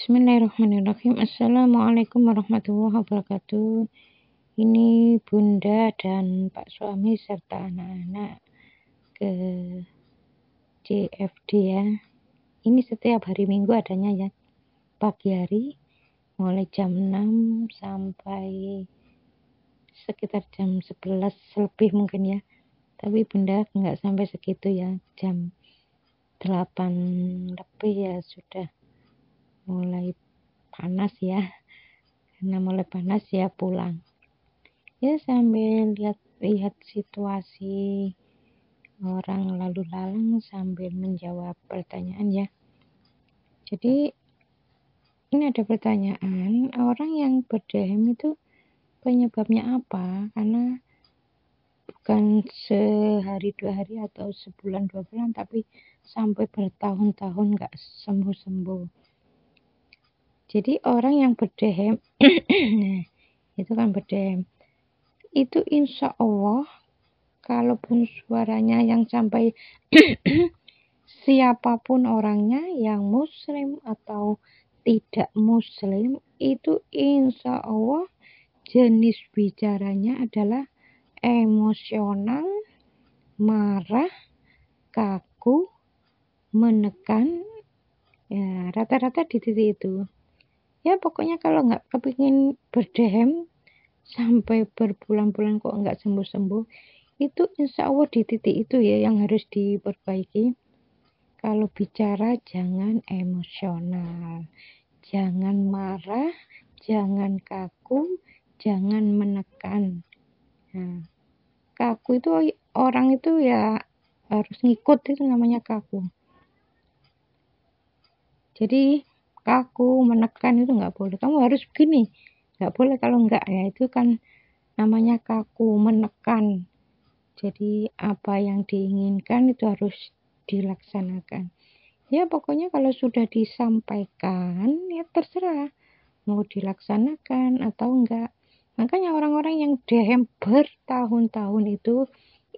Bismillahirrahmanirrahim. Assalamualaikum warahmatullahi wabarakatuh. Ini Bunda dan Pak suami serta anak-anak ke CFD ya. Ini setiap hari Minggu adanya ya. Pagi hari mulai jam 6 sampai sekitar jam 11 lebih mungkin ya. Tapi Bunda nggak sampai segitu ya. Jam 8 lebih ya sudah mulai panas ya, karena mulai panas ya pulang ya, sambil lihat situasi orang lalu lalang sambil menjawab pertanyaan ya. Jadi ini ada pertanyaan, orang yang berdhem itu penyebabnya apa? Karena bukan sehari 2 hari atau sebulan 2 bulan, tapi sampai bertahun-tahun nggak sembuh-sembuh. Jadi orang yang berdhem itu kan berdhem itu insya Allah kalaupun suaranya yang sampai siapapun orangnya, yang muslim atau tidak muslim, itu insya Allah jenis bicaranya adalah emosional, marah, kaku, menekan ya, rata-rata di titik itu ya. Pokoknya kalau nggak kepingin berdhem sampai berbulan-bulan kok nggak sembuh-sembuh, itu insya Allah di titik itu ya yang harus diperbaiki. Kalau bicara jangan emosional, jangan marah, jangan kaku, jangan menekan. Nah, kaku itu orang itu ya harus ngikut, itu namanya kaku. Jadi kaku, menekan itu nggak boleh. Kamu harus begini, nggak boleh. Kalau nggak ya itu kan namanya kaku, menekan. Jadi apa yang diinginkan itu harus dilaksanakan. Ya pokoknya kalau sudah disampaikan ya terserah mau dilaksanakan atau enggak. Makanya orang-orang yang dhem bertahun-tahun itu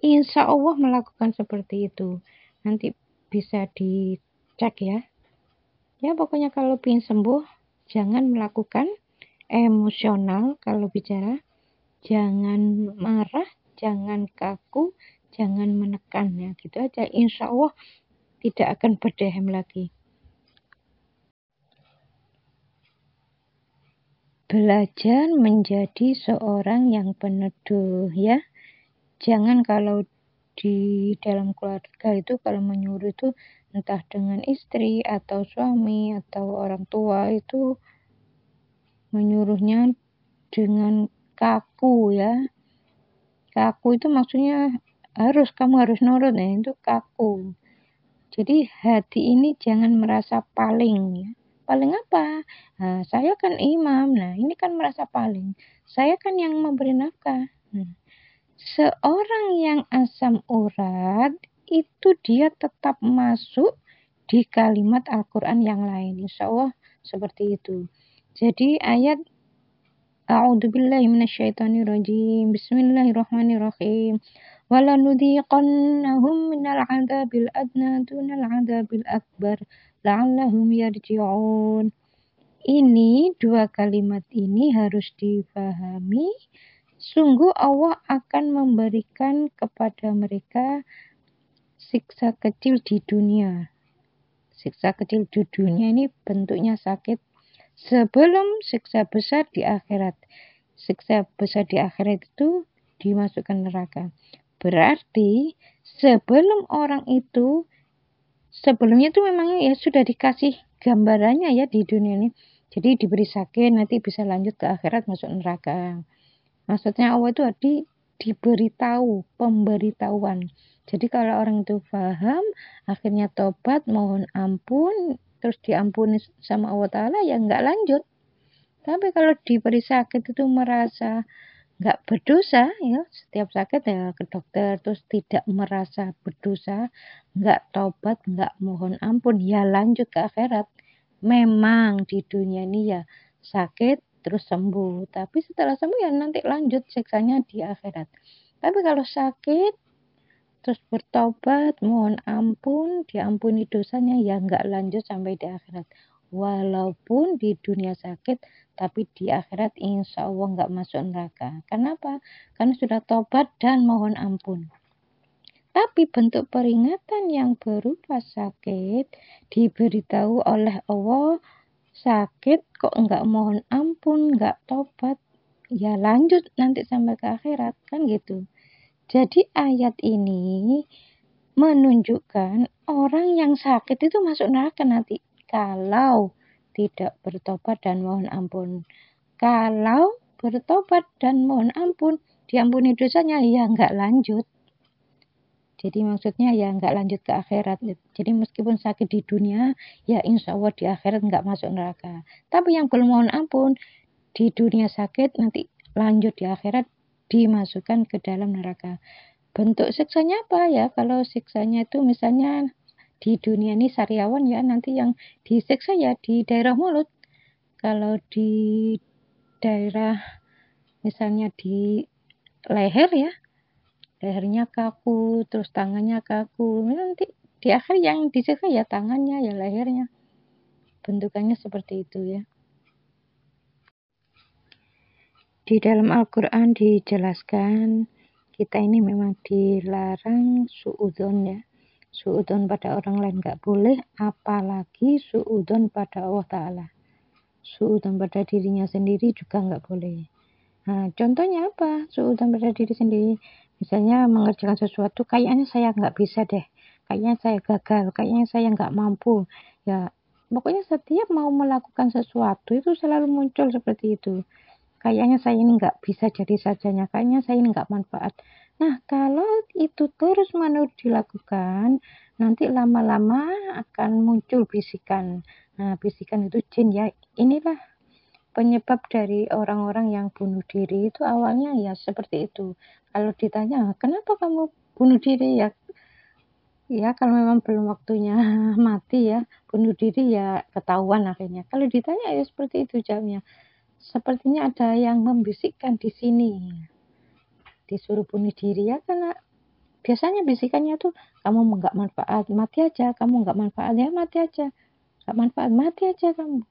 insya Allah melakukan seperti itu. Nanti bisa dicek ya. Ya pokoknya kalau ingin sembuh jangan melakukan emosional kalau bicara, jangan marah, jangan kaku, jangan menekan ya, gitu aja. Insya Allah tidak akan berdhem lagi. Belajar menjadi seorang yang peneduh ya. Jangan kalau di dalam keluarga itu kalau menyuruh itu entah dengan istri atau suami atau orang tua itu menyuruhnya dengan kaku ya. Kaku itu maksudnya kamu harus nurut ya, itu kaku. Jadi hati ini jangan merasa paling ya. Paling apa? Nah, saya kan imam. Nah, ini kan merasa paling. Saya kan yang memberi nafkah. Nah, seorang yang asam urat itu dia tetap masuk di kalimat Al-Quran yang lain. Insya Allah seperti itu. Jadi ayat A'udzubillahi minasyaitonirrajim. Bismillahirrahmanirrahim. وَلَنُذِيقَنَّهُمْ مِنَ الْعَذَابِ الْأَدْنَى دُونَ الْعَذَابِ الْأَكْبَرِ لَعَلَّهُمْ يَرْجِعُونَ. Ini dua kalimat ini harus dipahami. Sungguh Allah akan memberikan kepada mereka siksa kecil di dunia. Siksa kecil di dunia ini bentuknya sakit sebelum siksa besar di akhirat. Siksa besar di akhirat itu dimasukkan neraka. Berarti sebelum orang itu, sebelumnya itu memang ya sudah dikasih gambarannya ya di dunia ini. Jadi diberi sakit, nanti bisa lanjut ke akhirat masuk neraka. Maksudnya Allah itu diberitahu, pemberitahuan. Jadi kalau orang itu paham, akhirnya tobat, mohon ampun, terus diampuni sama Allah Ta'ala ya nggak lanjut. Tapi kalau diberi sakit itu merasa nggak berdosa ya, setiap sakit ya ke dokter, terus tidak merasa berdosa, nggak tobat, nggak mohon ampun, ya lanjut ke akhirat. Memang di dunia ini ya sakit terus sembuh, tapi setelah sembuh ya nanti lanjut siksanya di akhirat. Tapi kalau sakit terus bertobat, mohon ampun, diampuni dosanya, ya nggak lanjut sampai di akhirat. walaupun di dunia sakit, tapi di akhirat insya Allah nggak masuk neraka. Kenapa? Karena sudah tobat dan mohon ampun. Tapi bentuk peringatan yang berupa sakit diberitahu oleh Allah, sakit kok nggak mohon ampun, nggak tobat, ya lanjut nanti sampai ke akhirat, kan gitu. Jadi ayat ini menunjukkan orang yang sakit itu masuk neraka nanti kalau tidak bertobat dan mohon ampun. Kalau bertobat dan mohon ampun, diampuni dosanya, ya nggak lanjut. Jadi maksudnya ya nggak lanjut ke akhirat. Jadi meskipun sakit di dunia, ya insya Allah di akhirat nggak masuk neraka. Tapi yang belum mohon ampun, di dunia sakit, nanti lanjut di akhirat, dimasukkan ke dalam neraka. Bentuk siksanya apa ya? Kalau siksanya itu misalnya di dunia ini sariawan ya, nanti yang disiksa ya di daerah mulut. Kalau di daerah misalnya di leher ya, lehernya kaku, terus tangannya kaku. Nanti di akhir yang disiksa ya tangannya, ya lehernya. Bentukannya seperti itu ya. Di dalam Al-Quran dijelaskan, kita ini memang dilarang suudzon ya. Suudzon pada orang lain nggak boleh, apalagi suudzon pada Allah Ta'ala. Suudzon pada dirinya sendiri juga nggak boleh. Nah, contohnya apa? Suudzon pada diri sendiri. Misalnya mengerjakan sesuatu, kayaknya saya nggak bisa deh. Kayaknya saya gagal, kayaknya saya nggak mampu. Ya, pokoknya setiap mau melakukan sesuatu itu selalu muncul seperti itu. Kayaknya saya ini nggak bisa jadi sarjana, kayaknya saya ini nggak manfaat. Nah, kalau itu terus-menerus dilakukan, nanti lama-lama akan muncul bisikan. Nah, bisikan itu jin ya. Inilah penyebab dari orang-orang yang bunuh diri itu awalnya ya seperti itu. Kalau ditanya, kenapa kamu bunuh diri ya? Ya, kalau memang belum waktunya mati ya, bunuh diri ya ketahuan akhirnya. Kalau ditanya ya seperti itu jawabnya. Sepertinya ada yang membisikkan di sini. Disuruh bunuh diri ya, karena biasanya bisikannya tuh kamu nggak manfaat, mati aja. Kamu nggak manfaat ya, mati aja. Nggak manfaat, mati aja kamu.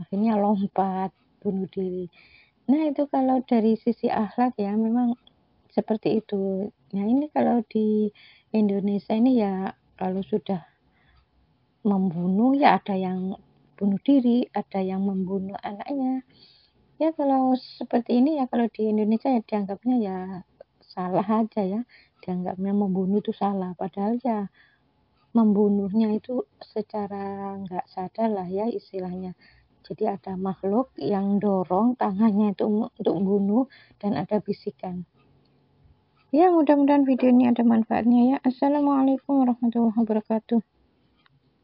Akhirnya lompat, bunuh diri. Nah, itu kalau dari sisi akhlak ya memang seperti itu. Nah, ini kalau di Indonesia ini ya kalau sudah membunuh ya ada yang bunuh diri, ada yang membunuh anaknya. Ya kalau seperti ini ya kalau di Indonesia ya dianggapnya ya salah aja ya. Dianggapnya membunuh itu salah. Padahal ya membunuhnya itu secara nggak sadar lah ya istilahnya. Jadi ada makhluk yang dorong tangannya itu untuk bunuh dan ada bisikan. Ya, mudah-mudahan video ini ada manfaatnya ya. Assalamualaikum warahmatullahi wabarakatuh.